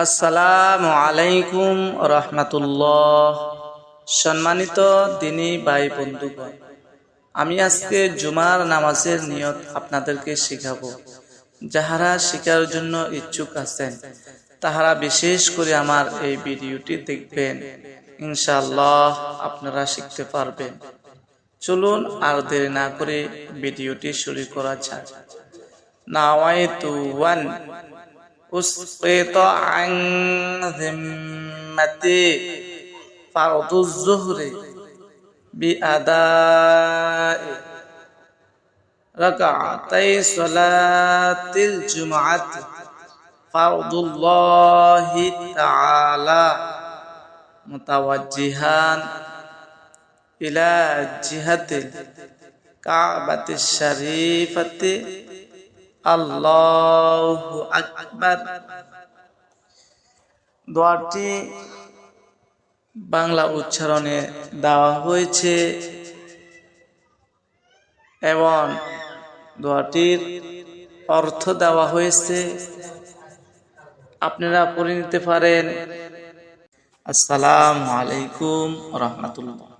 আসসালামু আলাইকুম রহমাতুল্লাহ। সম্মানিত দিনী ভাই বন্ধুগণ, আমি আজকে জুমার নামাজের নিয়ত আপনাদেরকে শেখাবো। যাহারা শেখার জন্য ইচ্ছুক আছেন তাহারা বিশেষ করে আমার এই ভিডিওটি দেখবেন, ইনশাআল্লাহ আপনারা শিখতে পারবেন। চলুন আর দেরি না করে ভিডিওটি শুরু করা যাক। নাওয়াইতু ওয়ান أسقط عن ذمتي فرض الظهر بأداء ركعتي صلاة الجمعة فرض الله تعالى متوجها إلى جهة الكعبة الشريفة আল্লাহু আকবার। দোয়াটি বাংলা উচ্চারণে দেওয়া হয়েছে এবং দোয়াটির অর্থ দেওয়া হয়েছে, আপনারা পড়ে নিতে পারেন। আসসালামু আলাইকুম রহমাতুল্লাহ।